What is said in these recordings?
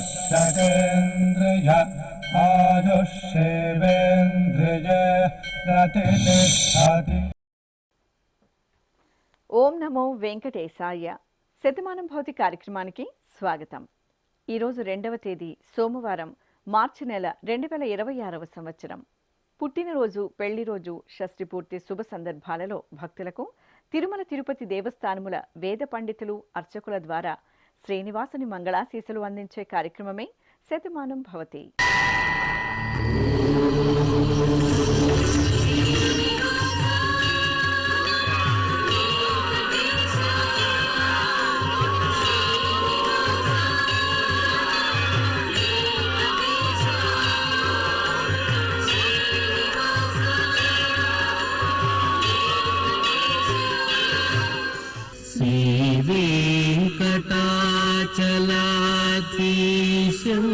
यशतेन्द्रिय आयुष्येवेन्द्रिये प्रतिष्ठति। ఓం నమో వెంకటేశాయ. శతమానం భౌతి కార్యక్రమానికి స్వాగతం. ఈరోజు 2వ తేదీ సోమవారం, మార్చి నెల 2026వ సంవత్సరం. పుట్టినరోజు, పెళ్లి రోజు, షష్ఠి పూర్తి శుభ సందర్భాలలో భక్తులకు తిరుమల తిరుపతి దేవస్థానముల వేద పండితులు, అర్చకుల ద్వారా శ్రీనివాసుని మంగళాశీసులు అందించే కార్యక్రమమే శతమానం భవతి. శ్రీవేంకటాచలాధీశం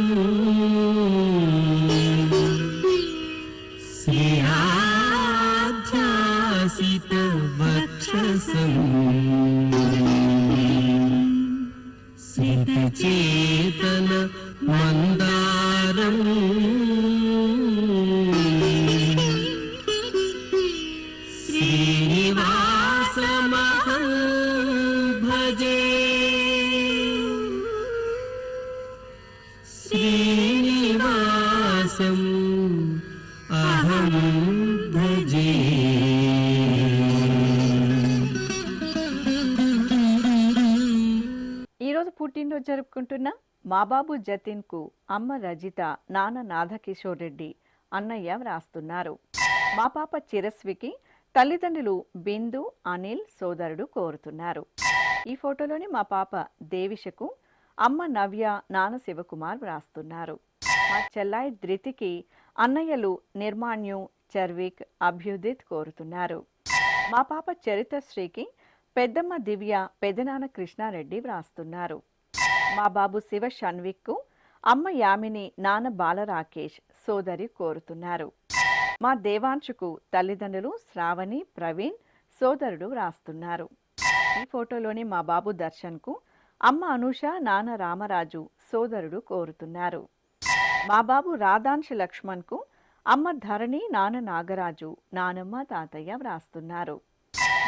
శ్రీయాధ్యాసితవక్షసం సితచేతన మందారం శ్రీనివాసమహం భజే. శ్రీనివాసం అహం భజే. ఈరోజు పుట్టినరోజు జరుపుకుంటున్న మా బాబు జతిన్ కు అమ్మ రజిత, నాన్న నాథకిషోర్ రెడ్డి, అన్నయ్య వ్రాస్తున్నారు. మా పాప చిరస్వికి తల్లిదండ్రులు బిందు, అనిల్, సోదరుడు కోరుతున్నారు. ఈ ఫోటోలోని మా పాప దేవిషకు అమ్మ నవ్య, నాన్న శివకుమార్ వ్రాస్తున్నారు. మా చెల్లాయి ధృతికి అన్నయ్యలు నిర్మాణ్యు, చర్విక్, అభ్యుదిత్ కోరుతున్నారు. మా పాప చరితశ్రీకి పెద్దమ్మ దివ్య, పెదనాన్న కృష్ణారెడ్డి వ్రాస్తున్నారు. మా బాబు శివ షణ్విక్కు అమ్మ యామిని, నాన్న బాలరాకేష్, సోదరి కోరుతున్నారు. మా దేవాంశుకు తల్లిదండ్రులు శ్రావణి, ప్రవీణ్, సోదరుడు వ్రాస్తున్నారు. ఈ ఫోటోలోని మా బాబు దర్శన్కు అమ్మ అనూష, నాన్న రామరాజు, సోదరుడు కోరుతున్నారు. మా బాబు రాధాంశ లక్ష్మణ్కు అమ్మ ధరణి, నాన్న నాగరాజు, నానమ్మ, తాతయ్య వ్రాస్తున్నారు.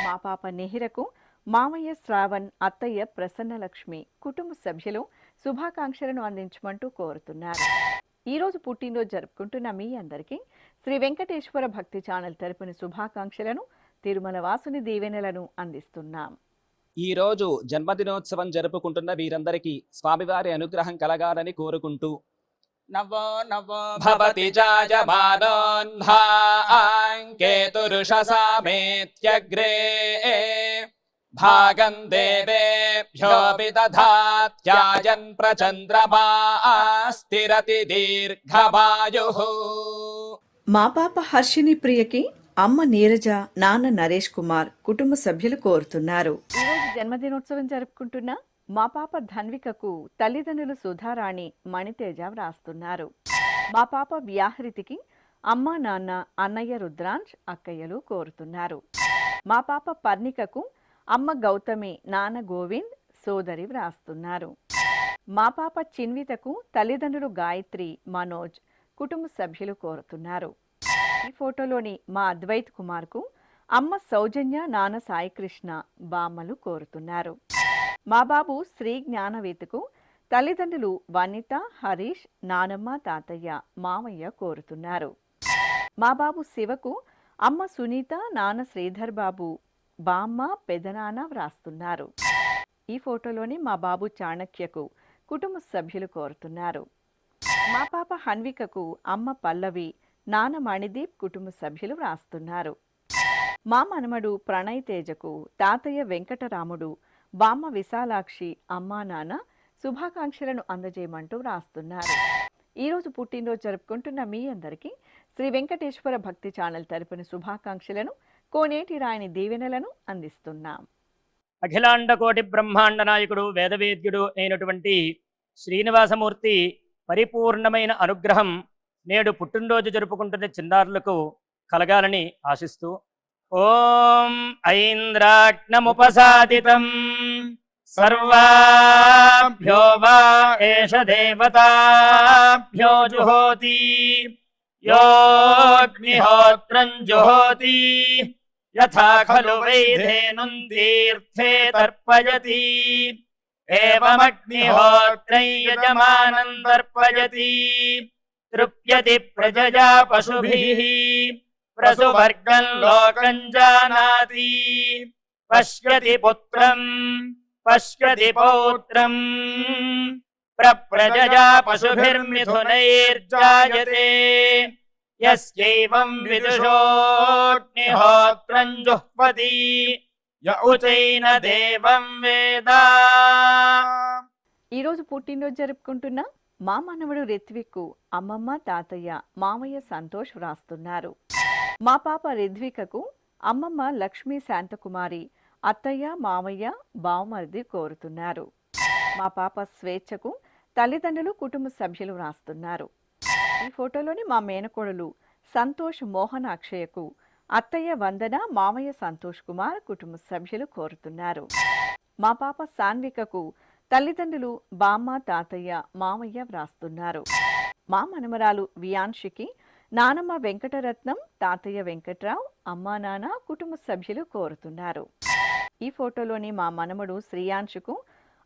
మా పాప నిహిరకు మామయ్య శ్రావణ్, అత్తయ్య ప్రసన్నలక్ష్మి, కుటుంబ సభ్యులు శుభాకాంక్షలను అందించమంటూ కోరుతున్నారు. ఈరోజు పుట్టినరోజు జరుపుకుంటున్న మీ అందరికీ శ్రీ వెంకటేశ్వర భక్తి ఛానల్ తరపున శుభాకాంక్షలను, తిరుమల వాసుని దీవెనలను అందిస్తున్నాం. ఈ రోజు జన్మదినోత్సవం జరుపుకుంటున్న వీరందరికీ స్వామివారి అనుగ్రహం కలగాలని కోరుకుంటూ నవో నవో భవతి జాయమానోన్హాంకేతురుషసామేత్యగ్రే భాగం దేవేభ్యోపి దధాత్యాయన్ ప్రచంద్రమా స్థిరతి దీర్ఘమాయుః. మా పాప హర్షిని ప్రియకి అమ్మ నీరజ, నాన్న నరేష్ కుమార్, కుటుంబ సభ్యులు కోరుతున్నారు. ఈరోజు జన్మదినోత్సవం జరుపుకుంటున్న మా పాప ధన్వికకు తల్లిదండ్రులు సుధారాణి, మణితేజ వ్రాస్తున్నారు. మా పాప వ్యాహృతికి అమ్మ, నాన్న, అన్నయ్య రుద్రాంశ్, అక్కయ్యలు కోరుతున్నారు. మా పాప పర్ణికకు అమ్మ గౌతమి, నాన్న గోవింద్, సోదరి వ్రాస్తున్నారు. మా పాప చిన్వితకు తల్లిదండ్రులు గాయత్రి, మనోజ్, కుటుంబ సభ్యులు కోరుతున్నారు. ఈ ఫోటోలోని మా అద్వైత్ కుమార్కు అమ్మ సౌజన్య, నాన్న సాయికృష్ణ, బామ్మలు కోరుతున్నారు. మా బాబు శ్రీ జ్ఞానవేత్కు తల్లిదండ్రులు వనిత, హరీష్, నానమ్మ, తాతయ్య, మామయ్య కోరుతున్నారు. మా బాబు శివకు అమ్మ సునీత, నాన్న శ్రీధర్ బాబు, బామ్మ, పెదనాన్న వ్రాస్తున్నారు. ఈ ఫోటోలోని మా బాబు చాణక్యకు కుటుంబ సభ్యులు కోరుతున్నారు. మా పాప హన్వికకు అమ్మ పల్లవి, నాన్న మణిదీప్, కుటుంబ సభ్యులు వ్రాస్తున్నారు. మా మనమడు ప్రణయ్ తేజకు తాతయ్య వెంకటరాముడు, బామ్మ విశాలాక్షి, అమ్మా నాన్న శుభాకాంక్షలను అందజేయమంటూ వ్రాస్తున్నారు. ఈరోజు పుట్టినరోజు జరుపుకుంటున్న మీ అందరికీ శ్రీ వెంకటేశ్వర భక్తి ఛానల్ తరపున శుభాకాంక్షలను, కోనేటి రాయని దీవెనలను అందిస్తున్నాం. అఖిలాండ కోటి బ్రహ్మాండ నాయకుడు, వేదవేద్యుడు అయినటువంటి శ్రీనివాసమూర్తి పరిపూర్ణమైన అనుగ్రహం నేడు పుట్టినరోజు జరుపుకుంటున్న చిన్నారులకు కలగాలని ఆశిస్తూ ఓం ఐంద్రాగ్నముపసాదితం सर्वाभ्यो वा एष देवताभ्यो जुहोति योऽग्निहोत्रं जुहोति यथा खलु वैधेनुं तीर्थे तर्पयति एवमग्निहोत्रं यजमानं तर्पयति तृप्यति प्रजया पशुभिः प्रसुवर्गं लोकं जानाति पश्यति पुत्रं पश्यति पौत्रं प्रप्रजया पशुभिर्मिथुनैर्जायते यस्यैवं विदुषोऽग्निहोत्रं जुह्वति य उचैन देवं वेद। ఈ రోజు పుట్టినరోజు జరుపుకుంటున్న మా మనవడు రిత్విక్కు అమ్మమ్మ తాతయ్య మామయ్య సంతోష్ వ్రాస్తున్నారు. మా పాప రిద్వికకు అమ్మమ్మ లక్ష్మీ శాంతకుమారి అత్తయ్య మామయ్య బావమరిది కోరుతున్నారు. మా పాప స్వేచ్ఛకు తల్లిదండ్రులు కుటుంబ సభ్యులు వ్రాస్తున్నారు. ఈ ఫోటోలోని మా మేనకోడలు సంతోష్ మోహన్ అక్షయకు అత్తయ్య వందన మామయ్య సంతోష్ కుమార్ కుటుంబ సభ్యులు కోరుతున్నారు. మా పాప సాన్వికకు తల్లిదండ్రులు బామ్మ తాతయ్య మామయ్య వ్రాస్తున్నారు. మా మనమరాలు వియాంషికి నానమ్మ వెంకటరత్నం తాతయ్య వెంకట్రావు అమ్మా నాన్న కుటుంబ సభ్యులు కోరుతున్నారు. ఈ ఫోటోలోని మా మనమడు శ్రీయాంశుకు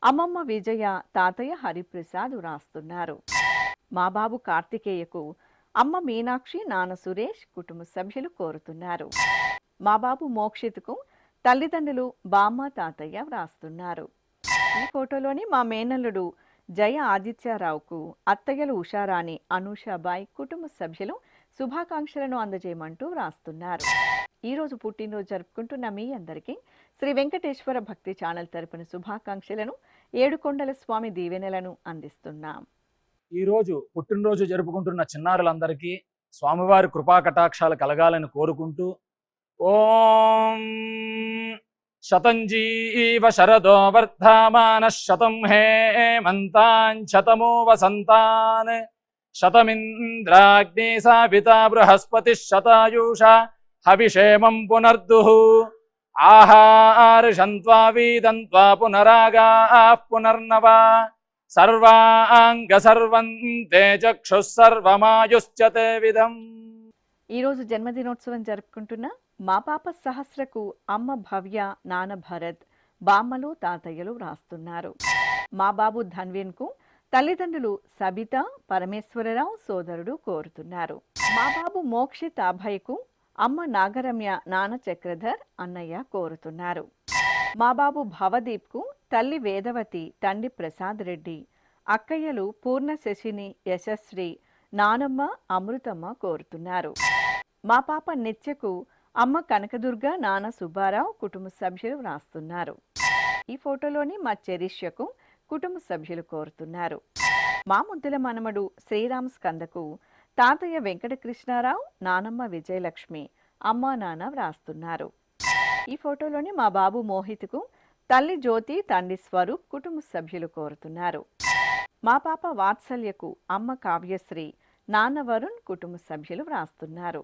అమ్మమ్మ విజయ తాతయ్య హరిప్రసాద్ వ్రాస్తున్నారు. మా బాబు కార్తికేయకు అమ్మ మీనాక్షి నాన్న సురేష్ కుటుంబ సభ్యులు కోరుతున్నారు. మా బాబు మోక్షిత్కు తల్లిదండ్రులు బామ్మ తాతయ్య వ్రాస్తున్నారు. ఈ ఫోటోలోని మా మేనల్లుడు జయ ఆదిత్యరావుకు అత్తయ్యలు ఉషారాణి అనూషాబాయ్ కుటుంబ సభ్యులు శుభాకాంక్షలను అందజేయమంటూ వ్రాస్తున్నారు. ఈ రోజు పుట్టినరోజు జరుపుకుంటున్న మీ అందరికీ శ్రీ వెంకటేశ్వర భక్తి ఛానల్ తరపున శుభాకాంక్షలను ఏడుకొండల స్వామి దీవెనలను అందిస్తున్నాం. ఈ రోజు పుట్టినరోజు జరుపుకుంటున్న చిన్నారులందరికీ స్వామివారి కృపా కటాక్షాలు కలగాలని కోరుకుంటూ ఓం శతంజీవ శరదో వర్ధమాన శతం హేమంతాన్ శతమో వసంతాన్ శతమింద్రాగ్ని సావితా బృహస్పతి శతాయూష హవిషేమం పునర్దుః ఆహార్షంత్వా వీదంత్వా పునరాగాః పునర్నవా సర్వాంగ సర్వంతే చక్షుః సర్వమాయుశ్చతే విధం. ఈరోజు జన్మదినోత్సవం జరుపుకుంటున్న మా పాప సహస్రకు అమ్మ భవ్య నాన్న భరత్ బామ్మలు తాతయ్యలు వ్రాస్తున్నారు. మా బాబు ధన్వీన్కు తల్లిదండ్రులు సబిత పరమేశ్వరరావు సోదరుడు కోరుతున్నారు. మా బాబు మోక్షిత్ అభయ్కు అమ్మ నాగరమ్య నాన్న చక్రధర్ అన్నయ్య కోరుతున్నారు. మా బాబు భవదీప్కు తల్లి వేదవతి తండ్రి ప్రసాద్ రెడ్డి అక్కయ్యలు పూర్ణ శశిని యశస్వి నానమ్మ అమృతమ్మ కోరుతున్నారు. మా పాప నిత్యకు అమ్మ కనకదుర్గ నాన్న సుబ్బారావు కుటుంబ సభ్యులు వ్రాస్తున్నారు. ఈ ఫోటోలోని మా చెరిష్యకు కుటుంబ సభ్యులు కోరుతున్నారు. మా ముద్దుల మనమడు శ్రీరామ్ స్కందకు తాతయ్య వెంకటకృష్ణారావు నానమ్మ విజయలక్ష్మి అమ్మా నాన్న వ్రాస్తున్నారు. ఈ ఫోటోలోని మా బాబు మోహిత్కు తల్లి జ్యోతి తండ్రి స్వరూప్ కుటుంబ సభ్యులు కోరుతున్నారు. మా పాప వాత్సల్యకు అమ్మ కావ్యశ్రీ నాన్న వరుణ్ కుటుంబ సభ్యులు వ్రాస్తున్నారు.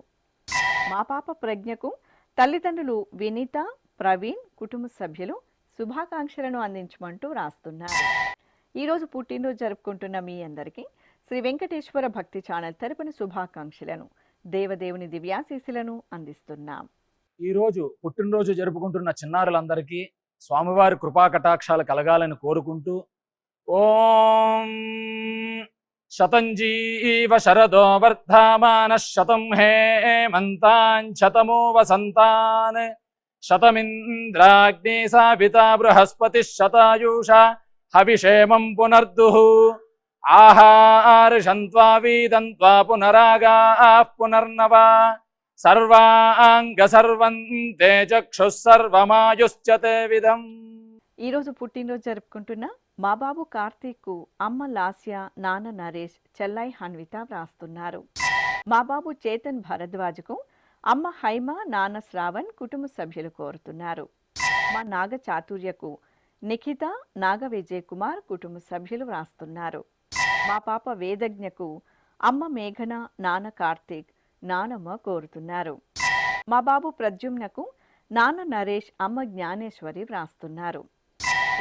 మా పాప ప్రజ్ఞకు తల్లిదండ్రులు వినీత ప్రవీణ్ కుటుంబ సభ్యులు శుభాకాంక్షలను అందించమంటూ వ్రాస్తున్నారు. ఈరోజు పుట్టినరోజు జరుపుకుంటున్న మీ అందరికీ శ్రీ వెంకటేశ్వర భక్తి ఛానల్ తరపున శుభాకాంక్షలను దేవదేవుని దివ్యాశీస్సులను అందిస్తున్నాం. ఈరోజు పుట్టినరోజు జరుపుకుంటున్న చిన్నారులందరికీ స్వామివారి కృపా కటాక్షాలు కలగాలని కోరుకుంటూ ఓం శతంజీవ శరదో వర్ధమాన శతం హేమంతాన్ శతమో వసంతాన్ శతమింద్రాగ్ని సావితా బృహస్పతి శతాయూష హవిషేమం పునర్దుః ఆహార్షంత్వా వీదంత్వా పునరాగాః పునర్నవా సర్వాంగ సర్వంతే చక్షుః సర్వమాయుశ్చతే విధం. ఈరోజు పుట్టినరోజు జరుపుకుంటున్న మా బాబు కార్తీక్కు అమ్మ లాస్య నాన్న నరేష్ చెల్లై హన్విత వ్రాస్తున్నారు. మా బాబు చేతన్ భరద్వాజ్కు అమ్మ హైమ నాన్న శ్రావణ్ కుటుంబ సభ్యులు కోరుతున్నారు. మా నాగ చాతుర్యకు నిఖిత నాగ విజయ్ కుమార్ కుటుంబ సభ్యులు వ్రాస్తున్నారు. మా పాప వేదజ్ఞకు అమ్మ మేఘన నాన్న కార్తీక్ నానమ్మ కోరుతున్నారు. మా బాబు ప్రద్యుమ్నకు నాన్న నరేష్ అమ్మ జ్ఞానేశ్వరి వ్రాస్తున్నారు.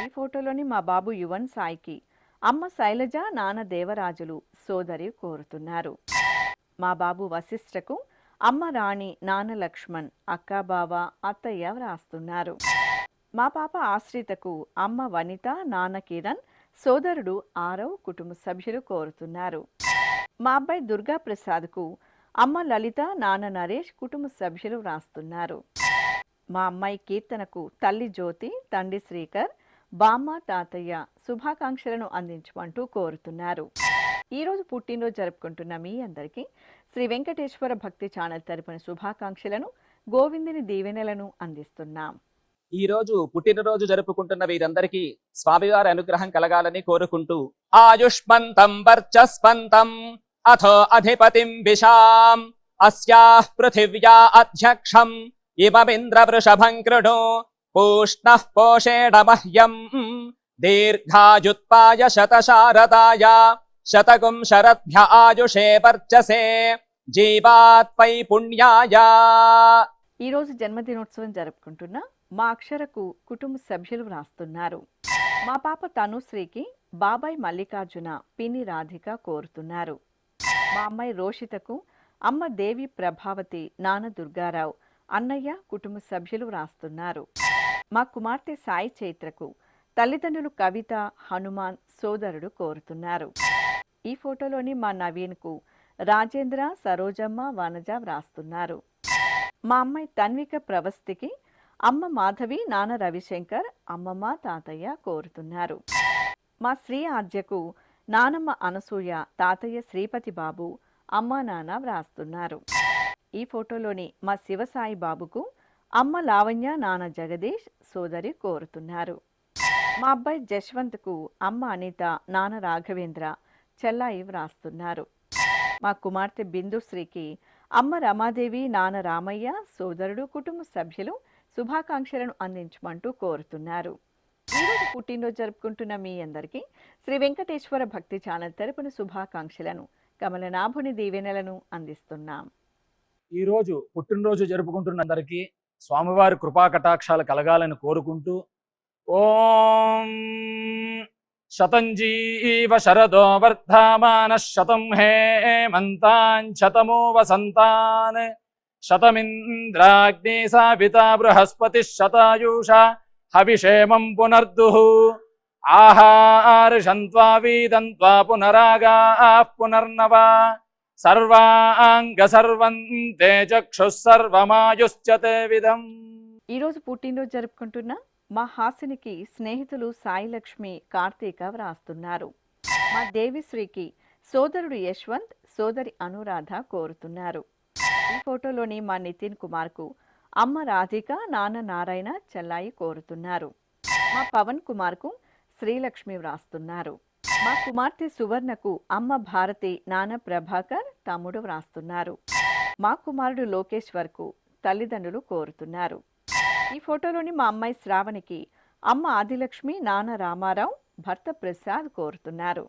ఈ ఫోటోలోని మా బాబు యువన్ సాయికి అమ్మ శైలజ నాన్న దేవరాజులు సోదరి కోరుతున్నారు. మా బాబు వశిష్ఠకు అమ్మ రాణి నాన్న లక్ష్మణ్ అక్క బావ అత్తయ్య వ్రాస్తున్నారు. మా పాప ఆశ్రితకు అమ్మ వనిత నాన్న కిరణ్ సోదరుడు ఆరవ్ కుటుంబ సభ్యులు కోరుతున్నారు. మా అబ్బాయి దుర్గా ప్రసాద్కు అమ్మ లలిత నాన్న నరేష్ కుటుంబ సభ్యులు వ్రాస్తున్నారు. మా అమ్మాయి కీర్తనకు తల్లి జ్యోతి తండ్రి శ్రీకర్ బామ్మ తాతయ్య శుభాకాంక్షలను అందించమంటూ కోరుతున్నారు. ఈరోజు పుట్టినరోజు జరుపుకుంటున్న మీ అందరికీ శ్రీ వెంకటేశ్వర భక్తి ఛానల్ తరపున శుభాకాంక్షలను గోవిందుని దీవెనలను అందిస్తున్నాం. ఈ రోజు పుట్టినరోజు జరుపుకుంటున్న వీరందరికీ స్వామివారి అనుగ్రహం కలగాలని కోరుకుంటూ ఆయుష్మంతం వర్చస్వంతం అథో అధిపతిం విశాం అస్యాః పృథివ్యా అధ్యక్షం ఇమమింద్ర వృషభం కృణు పూష్ణః పోషేణ మహ్యం దీర్ఘాయుత్పాయ శతశారదాయ శతకుం శరద్భ్య ఆయుషే వర్చసే జీవాత్పై పుణ్యాయ. ఈరోజు జన్మదినోత్సవం జరుపుకుంటున్న మా అక్షరకు కుటుంబ సభ్యులు వ్రాస్తున్నారు. మా పాప తనుశ్రీకి బాబాయ్ మల్లికార్జున పిన్ని రాధిక కోరుతున్నారు. మా అమ్మాయి రోషితకు అమ్మ దేవి ప్రభావతి నాన్న దుర్గారావు అన్నయ్య కుటుంబ సభ్యులు వ్రాస్తున్నారు. మా కుమార్తె సాయి చైత్రకు తల్లిదండ్రులు కవిత హనుమాన్ సోదరుడు కోరుతున్నారు. ఈ ఫోటోలోని మా నవీన్కు రాజేంద్ర సరోజమ్మ వనజ వ్రాస్తున్నారు. మా అమ్మాయి తన్విక ప్రవస్తికి అమ్మ మాధవి నాన్న రవిశంకర్ అమ్మమ్మ తాతయ్య కోరుతున్నారు. మా శ్రీ ఆద్యకు నానమ్మ అనసూయ తాతయ్య శ్రీపతి బాబు అమ్మ నాన్న వ్రాస్తున్నారు. ఈ ఫోటోలోని మా శివసాయి బాబుకు అమ్మ లావణ్య నాన్న జగదీష్ సోదరి కోరుతున్నారు. మా అబ్బాయి జశ్వంత్కు అమ్మ అనిత నాన్న రాఘవేంద్ర చెల్లాయి వ్రాస్తున్నారు. మా కుమార్తె బిందుశ్రీకి అమ్మ రమాదేవి నాన్న రామయ్య సోదరుడు కుటుంబ సభ్యులు శుభాకాంక్షలను అందించమంటూ కోరుతున్నారు. ఈరోజు పుట్టినరోజు జరుపుకుంటున్న మీ అందరికీ శ్రీ వెంకటేశ్వర భక్తి ఛానల్ తరపున శుభాకాంక్షలను కమలనాభుని దీవెనలను అందిస్తున్నాం. ఈరోజు పుట్టినరోజు జరుపుకుంటున్న అందరికీ స్వామివారి కృపా కటాక్షాలు కలగాలని కోరుకుంటూ ఓం శతంజీవ శరదో వర్ధమాన శతం హేమంతాన్ శతమో వసంతాన్ శతమింద్రాగ్ని సావితా బృహస్పతి శతాయూషా హవిషేమం పునర్దుః ఆహార్షంత్వా వీదంత్వా పునరాగాః పునర్నవా సర్వాంగ సర్వంతే చక్షుః సర్వమాయుశ్చ తే విదం. ఈరోజు పుట్టినరోజు జరుపుకుంటున్న మా హాసినికి స్నేహితులు సాయి లక్ష్మి కార్తీక వ్రాస్తున్నారు. మా దేవిశ్రీకి సోదరుడు యశ్వంత్ సోదరి అనురాధ కోరుతున్నారు. ఈ ఫోటోలోని మా నితిన్ కుమార్కు అమ్మ రాధిక నాన్న నారాయణ చెల్లాయి కోరుతున్నారు. మా పవన్ కుమార్కు శ్రీలక్ష్మి వ్రాస్తున్నారు. మా కుమార్తె సువర్ణకు అమ్మ భారతి నాన్న ప్రభాకర్ తమ్ముడు వ్రాస్తున్నారు. మా కుమారుడు లోకేశ్వర్కు తల్లిదండ్రులు కోరుతున్నారు. ఈ ఫోటోలోని మా అమ్మాయి శ్రావణికి అమ్మ ఆదిలక్ష్మి నాన్న రామారావు భర్త ప్రసాద్ కోరుతున్నారు.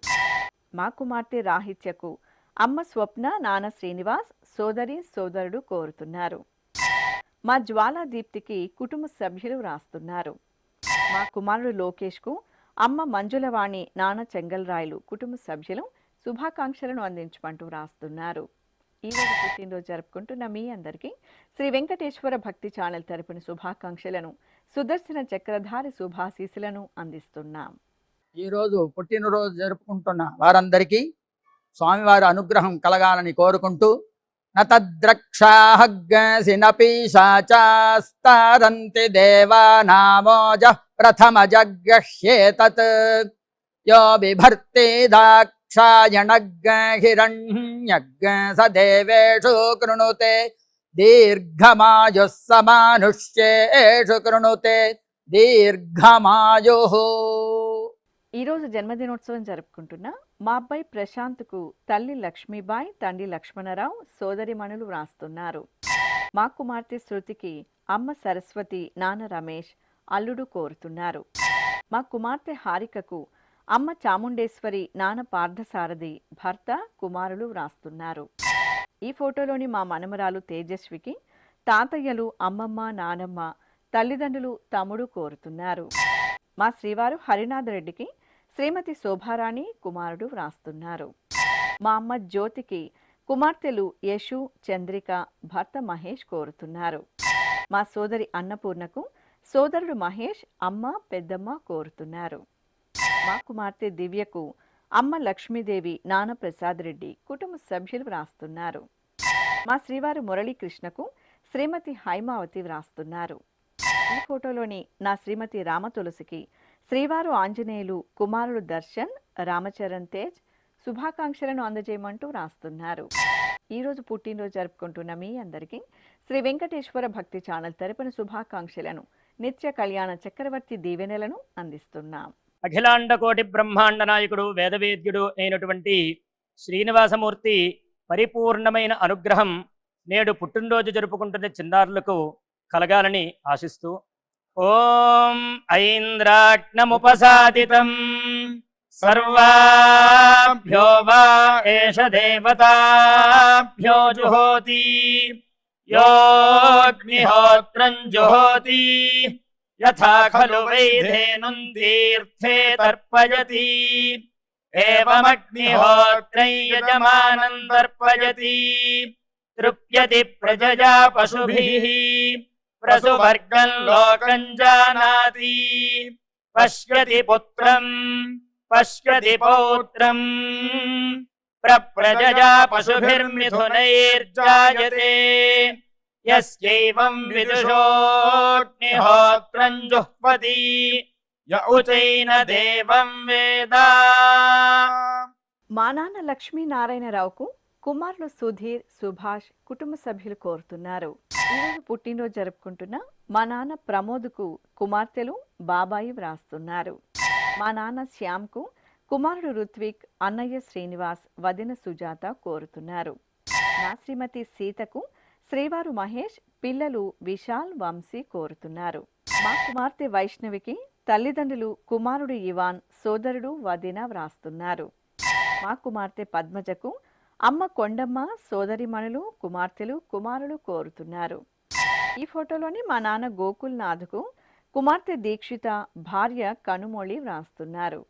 మా కుమార్తె రాహిత్యకు అమ్మ స్వప్న నాన్న శ్రీనివాస్ సోదరి సోదరుడు కోరుతున్నారు. మా జ్వాలా దీప్తికి కుటుంబ సభ్యులు వ్రాస్తున్నారు. మా కుమారుడు లోకేష్కు అమ్మ మంజులవాణి నాన్న చెంగల్రాయలు కుటుంబ సభ్యులు శుభాకాంక్షలను అందించమంటూ వ్రాస్తున్నారు. ఈరోజు పుట్టినరోజు జరుపుకుంటున్న మీ అందరికీ శ్రీ వెంకటేశ్వర భక్తి ఛానల్ తరపున శుభాకాంక్షలను సుదర్శన చక్రధారి శుభాశీసులను అందిస్తున్నాం. ఈరోజు పుట్టినరోజు జరుపుకుంటున్న వారందరికీ స్వామివారి అనుగ్రహం కలగాలని కోరుకుంటూ నతద్రక్షాహగ్గసినపీశాచాస్తారంతి దేవానామోజ ప్రథమ జగ్గహ్యేతత్ యో బిభర్తి దాక్షాయణగ్గహిరణ్యగ్గ స దేవేషు కృణుతే దీర్ఘమాయుః సమానుష్యేషు కృణుతే దీర్ఘమాయుః. ఈరోజు జన్మదినోత్సవం జరుపుకుంటున్న మా అబ్బాయి ప్రశాంత్కు తల్లి లక్ష్మీబాయి తండ్రి లక్ష్మణరావు సోదరిమణులు వ్రాస్తున్నారు. మా కుమార్తె శృతికి అమ్మ సరస్వతి నాన్న రమేష్ అల్లుడు కోరుతున్నారు. మా కుమార్తె హారికకు అమ్మ చాముండేశ్వరి నాన్న పార్థసారథి భర్త కుమారులు వ్రాస్తున్నారు. ఈ ఫోటోలోని మా మనమరాలు తేజస్వికి తాతయ్యలు అమ్మమ్మ నానమ్మ తల్లిదండ్రులు తమ్ముడు కోరుతున్నారు. మా శ్రీవారు హరినాథ్ రెడ్డికి శ్రీమతి శోభారాణి కుమారుడు వ్రాస్తున్నారు. మా అమ్మ జ్యోతికి కుమార్తెలు యశు, చంద్రిక, భర్త మహేష్ కోరుతున్నారు. మా సోదరి అన్నపూర్ణకు సోదరుడు మహేష్, అమ్మ, పెద్దమ్మ కోరుతున్నారు. మా కుమార్తె దివ్యకు అమ్మ లక్ష్మీదేవి, నాన్న ప్రసాద్ రెడ్డి కుటుంబ సభ్యులు వ్రాస్తున్నారు. మా శ్రీవారు మురళీకృష్ణకు శ్రీమతి హైమావతి వ్రాస్తున్నారు. ఈ ఫోటోలోని నా శ్రీమతి రామతులసికి శ్రీవారు ఆంజనేయులు, కుమారుడు దర్శన్, రామచరణ్ తేజ్ శుభాకాంక్షలను అందజేయమంటూ వ్రాస్తున్నారు. ఈరోజు పుట్టినరోజు జరుపుకుంటున్న మీ అందరికీ శ్రీ వెంకటేశ్వర భక్తి ఛానల్ తరపున శుభాకాంక్షలను, నిత్య కళ్యాణ చక్రవర్తి దీవెనలను అందిస్తున్నాం. అఖిలాండ కోటి బ్రహ్మాండ నాయకుడు వేదవేద్యుడు అయినటువంటి శ్రీనివాసమూర్తి పరిపూర్ణమైన అనుగ్రహం నేడు పుట్టినరోజు జరుపుకుంటున్న చిన్నారులకు కలగాలని ఆశిస్తూ ఓం ఐంద్రాగ్నముపసాదితం సర్వాభ్యో వా ఏష దేవతాభ్యో జుహోతి యోగ్నిహోత్రం జుహోతి యథా ఖలు వైధేనుం తీర్థే తర్పయతి ఏవమగ్నిహోత్రై యజమానం తర్పయతి తృప్యతి ప్రజయా పశుభిః ప్రసువర్గం లోకం జానాతి పశ్యతి పుత్రం పశ్యతి పౌత్రం ప్రజయా పశుభిర్మిథునైర్జాయతే యస్యైవం విదుషోऽగ్నిహోత్రం జుహ్వతి య ఉచైన దేవం వేద. మా నాన్న లక్ష్మీనారాయణరావుకు కుమారులు సుధీర్, సుభాష్ కుటుంబ సభ్యులు కోరుతున్నారు. ఈరోజు పుట్టినరోజు జరుపుకుంటున్న మా నాన్న ప్రమోద్కు కుమార్తెలు బాబాయి వ్రాస్తున్నారు. మా నాన్న శ్యామ్కు కుమారుడు రుత్విక్, అన్నయ్య శ్రీనివాస్, వదిన సుజాత కోరుతున్నారు. నా శ్రీమతి సీతకు శ్రీవారు మహేష్, పిల్లలు విశాల్, వంశీ కోరుతున్నారు. మా కుమార్తె వైష్ణవికి తల్లిదండ్రులు కుమారుడు ఇవాన్, సోదరుడు వదిన వ్రాస్తున్నారు. మా కుమార్తె పద్మజకు అమ్మ కొండమ్మ, సోదరిమణులు, కుమార్తెలు, కుమారులు కోరుతున్నారు. ఈ ఫోటోలోని మా నాన్న గోకుల్ నాథ్కు కుమార్తె దీక్షిత, భార్య కనుమొళి వ్రాస్తున్నారు.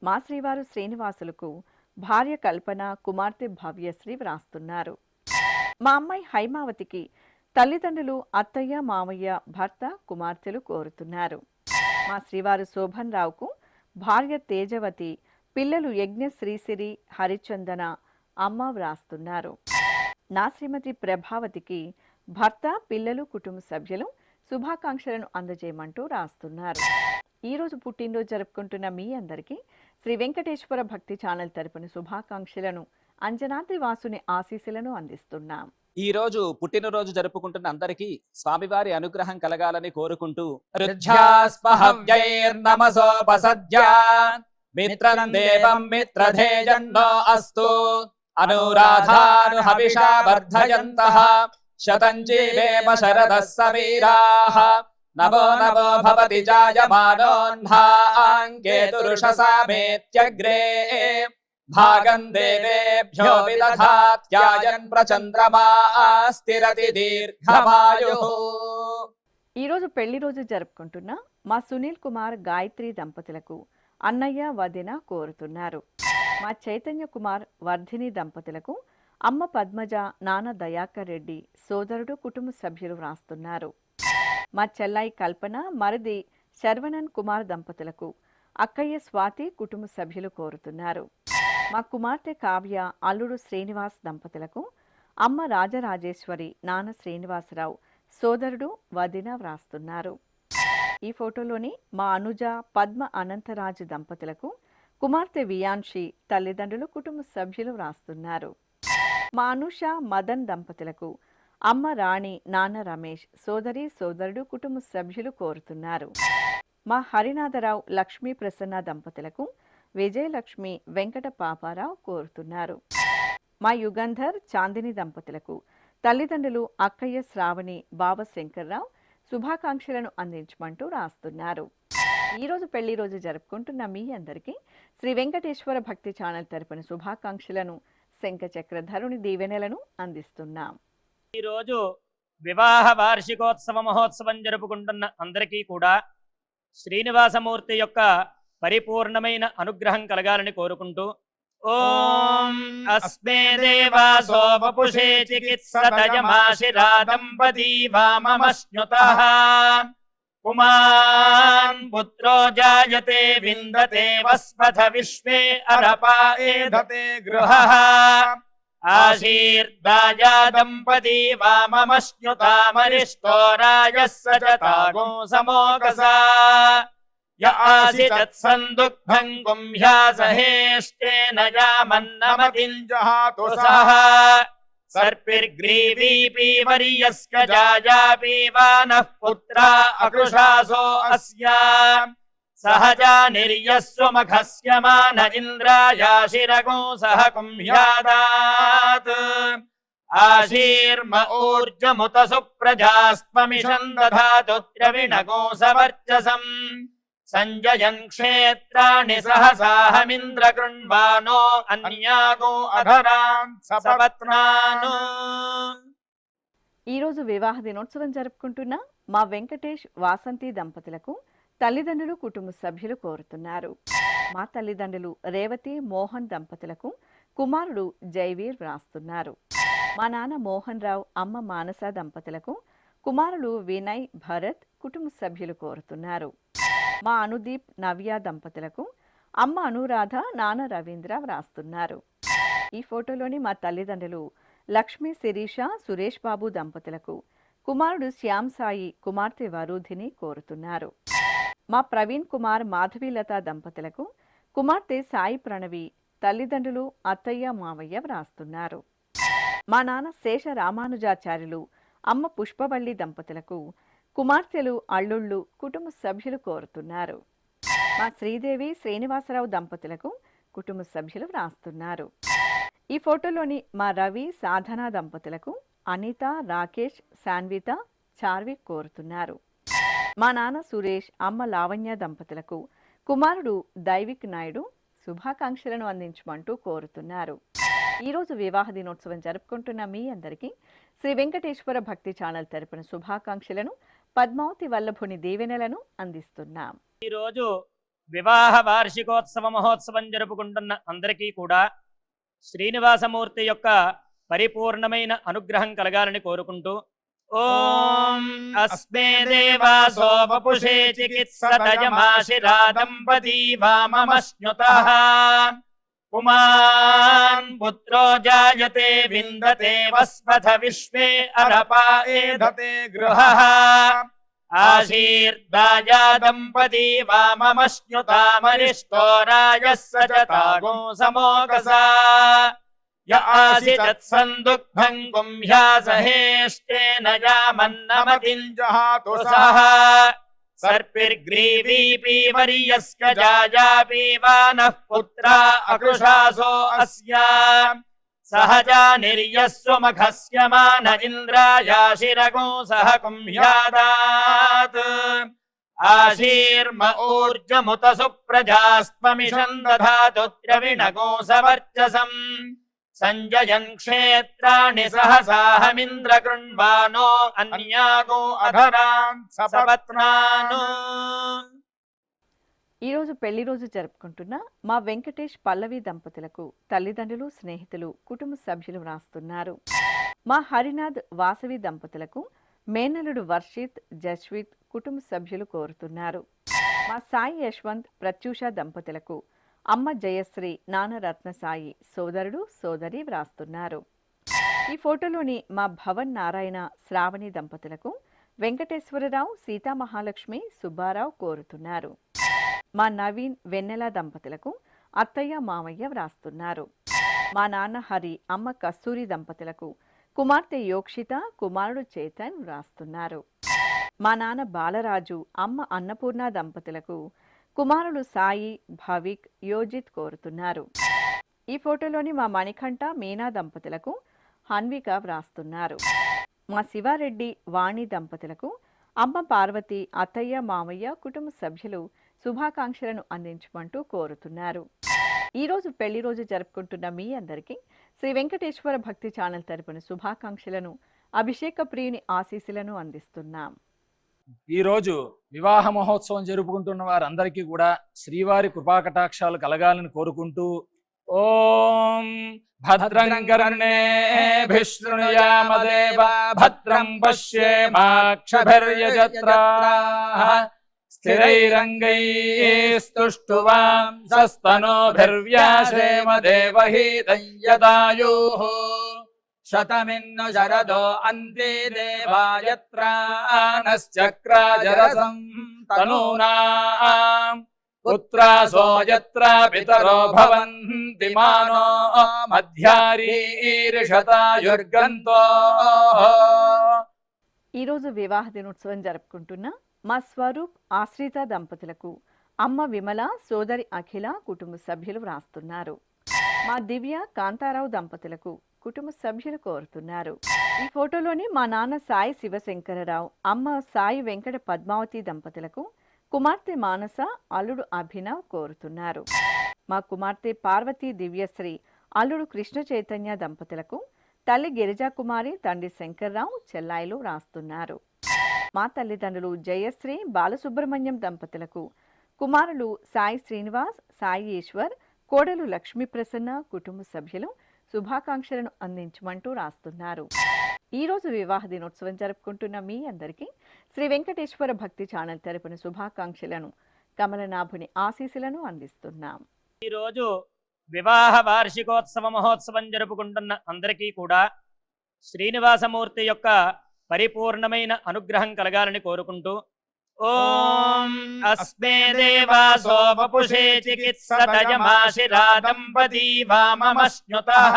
మా శ్రీవారు శ్రీనివాసులకు భార్య కల్పన, కుమార్తె భవ్యశ్రీ వ్రాస్తున్నారు. మా అమ్మాయి హైమావతికి తల్లిదండ్రులు అత్తయ్య, మామయ్య, భర్త, కుమార్తెలు కోరుతున్నారు. మా శ్రీవారు శోభన్ రావుకు భార్య తేజవతి, పిల్లలు యజ్ఞ, శ్రీసిరి, హరిచందన, అమ్మ వ్రాస్తున్నారు. నా శ్రీమతి ప్రభావతికి భర్త, పిల్లలు, కుటుంబ సభ్యులు శుభాకాంక్షలను అందజేయమంటూ రాస్తున్నారు. ఈరోజు పుట్టినరోజు జరుపుకుంటున్న మీ అందరికీ శ్రీ వెంకటేశ్వర భక్తి ఛానల్ తరపున శుభాకాంక్షలను, అంజనాద్రి వాసుని ఆశీస్సులను అందిస్తున్నాం. ఈ రోజు పుట్టినరోజు జరుపుకుంటున్న అందరికీ స్వామివారి అనుగ్రహం కలగాలని కోరుకుంటూ రుధ్యాస్పహవ్యైర్నమసోపసద్యా మిత్రం దేవం మిత్రధేజన్నో అస్తు అనురాధాను హవిషా వర్ధయంతః శతం జీవేమ శరదః సమీరాః నమో నమో భవతి జాయమానోన్హాంకేతురుషసామేత్యగ్రే భాగం దేవేభ్యో విదధాత్యాయన్ ప్రచంద్రమా స్థిరతి దీర్ఘమాయుః. ఈరోజు పెళ్లి రోజు జరుపుకుంటున్న మా సునీల్ కుమార్, గాయత్రి దంపతులకు అన్నయ్య, వదిన కోరుతున్నారు. మా చైతన్య కుమార్, వర్ధిని దంపతులకు అమ్మ పద్మజ, నాన్న దయాకర్ రెడ్డి, సోదరుడు, కుటుంబ సభ్యులు వ్రాస్తున్నారు. మా చెల్లాయి కల్పన, మరిది శర్వణన్ కుమార్ దంపతులకు అక్కయ్య స్వాతి, కుటుంబ సభ్యులు కోరుతున్నారు. మా కుమార్తె కావ్య, అల్లుడు శ్రీనివాస్ దంపతులకు అమ్మ రాజరాజేశ్వరి, నాన్న శ్రీనివాసరావు, సోదరుడు, వదిన వ్రాస్తున్నారు. ఈ ఫోటోలోని మా అనుజ, పద్మ అనంతరాజు దంపతులకు కుమార్తె వియాంషి, తల్లిదండ్రులు, కుటుంబ సభ్యులు వ్రాస్తున్నారు. మా అనుష, మదన్ దంపతులకు అమ్మ రాణి, నాన్న రమేష్, సోదరి, సోదరుడు, కుటుంబ సభ్యులు కోరుతున్నారు. మా హరినాథరావు, లక్ష్మీ ప్రసన్న దంపతులకు విజయలక్ష్మి, వెంకట పాపారావు కోరుతున్నారు. మా యుగంధర్, చాందిని దంపతులకు తల్లిదండ్రులు అక్కయ్య శ్రావణి, బావ శంకర్రావు శుభాకాంక్షలను అందించమంటూ రాస్తున్నారు. ఈరోజు పెళ్లి రోజు జరుపుకుంటున్న మీ అందరికీ శ్రీ వెంకటేశ్వర భక్తి ఛానల్ తరపున శుభాకాంక్షలను, శంఖచక్రధరుని దీవెనలను అందిస్తున్నాం. ఈరోజు వివాహ వార్షికోత్సవ మహోత్సవం జరుపుకుంటున్న అందరికీ కూడా శ్రీనివాసమూర్తి యొక్క పరిపూర్ణమైన అనుగ్రహం కలగాలని కోరుకుంటూ ఓం అస్మే దేవాసో వపుషే చికిత్సతయమాశిరా దంపతీ వామమశ్నుతః పుమాన్ పుత్రో జాయతే విందతే వస్పథ విశ్వే అరపా ఏధతే గృహః ఆశీర్దాయా దంపతీ వామమశ్నుతామరిష్టో రాజः సచతాగో సమోకసా య ఆసితత్ సందుగ్ధం గుంహ్యాసహేష్టేన యామన్నమతింజహాతు సహ సర్పిర్గ్రీవీపీ వర్యస్క జాయాపీవానః పుత్రా అకృషాసో అస్యా సహజా నిర్యస్వమఖస్య మాన ఇంద్రాయాశిరగో సహ కుంభ్యాదాత్ ఆశీర్మ ఊర్జముత సుప్రజాస్త్వమిషం దధాతు ద్రవిణగో సవర్చసం సంజయన్ క్షేత్రాణి సహసాహమింద్ర కృణ్వానో అన్యాగో అధరాన్ సపత్నాను. ఈరోజు వివాహ దినోత్సవం జరుపుకుంటున్న మా వెంకటేష్ వాసంతి దంపతులకు తల్లిదండ్రులు కుటుంబ సభ్యులు కోరుతున్నారు. మా తల్లిదండ్రులు రేవతి మోహన్ దంపతులకు కుమారుడు జైవీర్ వ్రాస్తున్నారు. మా నాన్న మోహన్ రావు అమ్మ మానస దంపతులకు కుమారులు వినయ్ భరత్ కుటుంబ సభ్యులు కోరుతున్నారు. మా అనుదీప్ నవ్య దంపతులకు అమ్మ అనురాధ నాన్న రవీంద్ర వ్రాస్తున్నారు. ఈ ఫోటోలోని మా తల్లిదండ్రులు లక్ష్మీ శిరీష సురేష్ బాబు దంపతులకు కుమారుడు శ్యామ్ సాయి కుమార్తె వరుధిని కోరుతున్నారు. మా ప్రవీణ్ కుమార్ మాధవీలత దంపతులకు కుమార్తె సాయి ప్రణవి తల్లిదండ్రులు అత్తయ్య మావయ్య వ్రాస్తున్నారు. మా నాన్న శేష రామానుజాచార్యులు అమ్మ పుష్పవల్లి దంపతులకు కుమార్తెలు అల్లుళ్ళు కుటుంబ సభ్యులు కోరుతున్నారు. మా శ్రీదేవి శ్రీనివాసరావు దంపతులకు కుటుంబ సభ్యులు వ్రాస్తున్నారు. ఈ ఫోటోలోని మా రవి సాధన దంపతులకు అనిత రాకేష్ శాన్విత చార్విక్ కోరుతున్నారు. మా నాన్న సురేష్ అమ్మ లావణ్య దంపతులకు కుమారుడు దైవిక్ నాయుడు శుభాకాంక్షలను అందించమంటూ కోరుతున్నారు. ఈరోజు వివాహ దినోత్సవం జరుపుకుంటున్న మీ అందరికీ శ్రీ వెంకటేశ్వర భక్తి ఛానల్ తరపున శుభాకాంక్షలను పద్మావతి వల్లభుని దీవెనలను అందిస్తున్నాం. ఈరోజు వివాహ వార్షికోత్సవ మహోత్సవం జరుపుకుంటున్న అందరికీ కూడా శ్రీనివాసమూర్తి యొక్క పరిపూర్ణమైన అనుగ్రహం కలగాలని కోరుకుంటూ ఓం అస్మే దేవాసో వపుషే చికిత్సతయమాశిరా దంపతీ వామమశ్నుతః పుమాన్ పుత్రో జాయతే విందతే వస్పథ విశ్వే అరపా ఏధతే గృహః ఆశీర్దాయా దంపతీ వామమశ్నుతామరిష్టో రాజः సచతాగో సమోకసా య ఆసితత్ సందుగ్ధం గుంహ్యాసహేష్టేన యామన్నమతింజహాతు సహ సర్పిర్గ్రీవీపీ వర్యస్క జాయాపీవానః పుత్రా అకృషాసో అస్యా సహజా నిర్యస్వమఖస్య మాన ఇంద్రాయాశిరగో సహ కుంభ్యాదాత్ ఆశీర్మ ఊర్జముత సుప్రజాస్త్వమిషం దధాతు ద్రవిణగో సవర్చసం సంజయన్ క్షేత్రాణి సహసాహమింద్ర కృణ్వానో అన్యాగో అధరాన్ సపత్నాను. ఈరోజు పెళ్లి రోజు జరుపుకుంటున్న మా వెంకటేష్ పల్లవి దంపతులకు తల్లిదండ్రులు స్నేహితులు కుటుంబ సభ్యులు వ్రాస్తున్నారు. మా హరినాథ్ వాసవి దంపతులకు మేనలుడు వర్షిత్ జస్విత్ కుటుంబ సభ్యులు కోరుతున్నారు. మా సాయి యశ్వంత్ ప్రత్యూష దంపతులకు అమ్మ జయశ్రీ నాన్న రత్నసాయి సోదరుడు సోదరి వ్రాస్తున్నారు. ఈ ఫోటోలోని మా భవన్ నారాయణ శ్రావణి దంపతులకు వెంకటేశ్వరరావు సీతామహాలక్ష్మి సుబ్బారావు కోరుతున్నారు. మా నవీన్ వెన్నెల దంపతులకు అత్తయ్య మామయ్య వ్రాస్తున్నారు. మా నాన్న హరి అమ్మ కస్తూరి దంపతులకు కుమార్తె యోక్షిత కుమారుడు చేతన్ వ్రాస్తున్నారు. మా నాన్న బాలరాజు అమ్మ అన్నపూర్ణ దంపతులకు కుమారులు సాయి భవిక్ యోజిత్ కోరుతున్నారు. ఈ ఫోటోలోని మా మణికంఠ మీనా దంపతులకు హన్విక వ్రాస్తున్నారు. మా శివారెడ్డి వాణి దంపతులకు అమ్మ పార్వతి అత్తయ్య మామయ్య కుటుంబ సభ్యులు శుభాకాంక్షలను అందించమంటూ కోరుతున్నారు. ఈరోజు పెళ్లి రోజు జరుపుకుంటున్న మీ అందరికీ శ్రీ వెంకటేశ్వర భక్తి ఛానల్ తరపున శుభాకాంక్షలను అభిషేక ప్రియుని ఆశీస్సులను అందిస్తున్నాం. ఈరోజు వివాహ మహోత్సవం జరుపుకుంటున్న వారందరికీ కూడా శ్రీవారి కృపాకటాక్షాలు కలగాలని కోరుకుంటూ ఓం భద్రం కర్ణేభిః శృణుయామదేవ భద్రం పశ్యేమాక్షభిర్యజత్రాః స్థిరైరంగైస్తుష్టువాంసస్తనోభిర్వ్యాసేమ దేవహీతం యదాయుః శతమిన్ను శరదో అంతే దేవాయత్రానశ్చక్రాజరసం తనూనాం పుత్రాసో యత్ర పితరో భవంతి మానో మధ్యారీర్షతాయుర్గంతో. ఈరోజు వివాహ దినోత్సవం జరుపుకుంటున్న మా స్వరూప్ ఆశ్రిత దంపతులకు అమ్మ విమల, సోదరి అఖిల కుటుంబ సభ్యులు వ్రాస్తున్నారు. మా దివ్య, కాంతారావు దంపతులకు కుటుంబ సభ్యులు కోరుతున్నారు. ఈ ఫోటోలోని మా నాన్న సాయి శివశంకరరావు, అమ్మ సాయి వెంకట పద్మావతి దంపతులకు కుమార్తె మానస, అల్లుడు అభినవ్ కోరుతున్నారు. మా కుమార్తె పార్వతీ దివ్యశ్రీ, అల్లుడు కృష్ణ చైతన్య దంపతులకు తల్లి గిరిజా కుమారి, తండ్రి శంకర్రావు, చెల్లాయిలు రాస్తున్నారు. మా తల్లిదండ్రులు జయశ్రీ, బాలసుబ్రహ్మణ్యం దంపతులకు కుమారులు సాయి శ్రీనివాస్, సాయి ఈశ్వర్, కోడలు లక్ష్మీ ప్రసన్న కుటుంబ సభ్యులు శుభాకాంక్షలను అందించమంటూ రాస్తున్నారు. ఈరోజు వివాహ దినోత్సవం జరుపుకుంటున్న మీ అందరికీ శ్రీ వెంకటేశ్వర భక్తి ఛానల్ తరపున శుభాకాంక్షలను, కమలనాభుని ఆశీస్సులను అందిస్తున్నాం. ఈరోజు వివాహ వార్షికోత్సవ మహోత్సవం జరుపుకుంటున్న అందరికీ కూడా శ్రీనివాసమూర్తి యొక్క పరిపూర్ణమైన అనుగ్రహం కలగాలని కోరుకుంటూ ఓం అస్మే దేవాసో వపుషే చికిత్సతయమాశిరా దంపతీ వామమశ్నుతః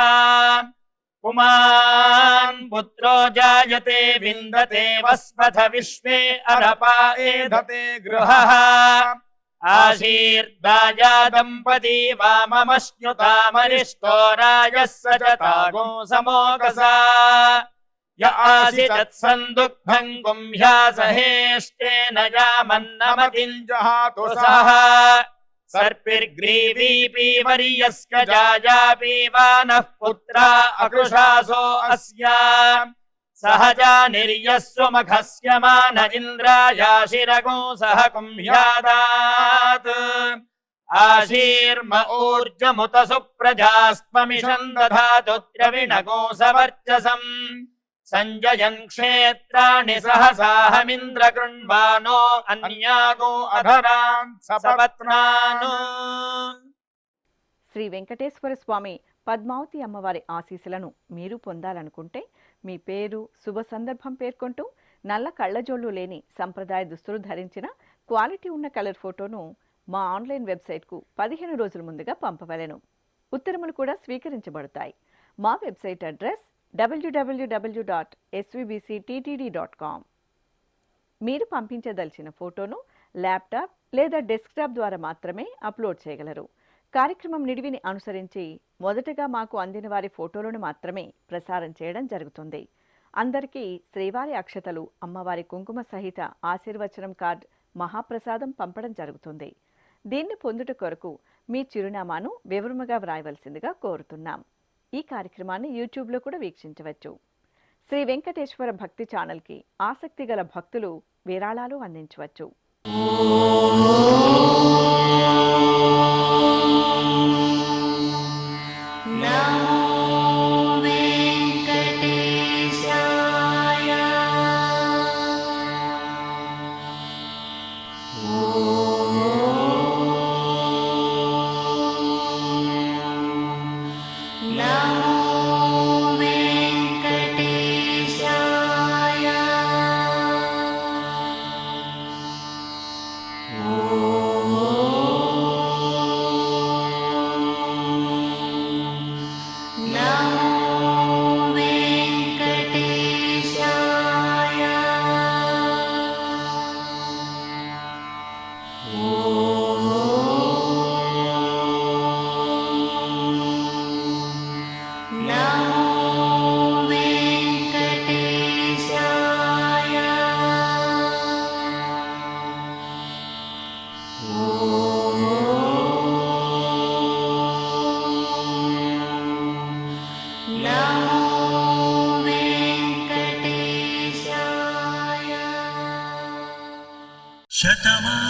పుమాన్ పుత్రో జాయతే విందతే వస్పథ విశ్వే అరపా ఏధతే గృహః ఆశీర్దాయా దంపతీ వామమశ్నుతామరిష్టో రాజः సచతాగో సమోగసా య ఆసితత్సందుగ్ధం గుంహ్యాసహేష్టేన యామన్నమతిం జహాతు సహ సర్పిర్గ్రీవీ పీవర్యస్క జాయా పీవానః పుత్రా అకృషాసో అస్యా సహజా నిర్యస్వమఘస్య మాన ఇంద్రాయాశిరగో సహ కుంభ్యాదాత్ ఆశీర్మ ఊర్జముత సుప్రజాస్త్వమిషం దధాతు ద్రవిణగో సవర్చసం సంజయన్ క్షేత్రాణి సహసాహమింద్ర కృణ్వానో అన్యాగో అధరాన్ సపత్నాను. శ్రీ వెంకటేశ్వర స్వామి పద్మావతి అమ్మవారి ఆశీస్సులను మీరు పొందాలనుకుంటే మీ పేరు, శుభ సందర్భం పేర్కొంటూ నల్ల కళ్ళజోళ్లు లేని సంప్రదాయ దుస్తులు ధరించిన క్వాలిటీ ఉన్న కలర్ ఫోటోను మా ఆన్లైన్ వెబ్సైట్కు 15 రోజుల ముందుగా పంపవలెను. ఉత్తరములు కూడా స్వీకరించబడతాయి. మా వెబ్సైట్ అడ్రస్ www.svbcttd.com. మీరు పంపించదలిచిన ఫోటోను ల్యాప్టాప్ లేదా డెస్క్టాప్ ద్వారా మాత్రమే అప్లోడ్ చేయగలరు. కార్యక్రమం నిడివిని అనుసరించి మొదటగా మాకు అందిన వారి ఫోటోలను మాత్రమే ప్రసారం చేయడం జరుగుతుంది. అందరికీ శ్రీవారి అక్షతలు, అమ్మవారి కుంకుమ సహిత ఆశీర్వచనం కార్డ్, మహాప్రసాదం పంపడం జరుగుతుంది. దీన్ని పొందుట కొరకు మీ చిరునామాను వివరముగా వ్రాయవలసిందిగా కోరుతున్నాం. ఈ కార్యక్రమాన్ని యూట్యూబ్లో కూడా వీక్షించవచ్చు. శ్రీ వెంకటేశ్వర భక్తి ఛానల్కి ఆసక్తి గల భక్తులు విరాళాలు అందించవచ్చు. Oh శతమానం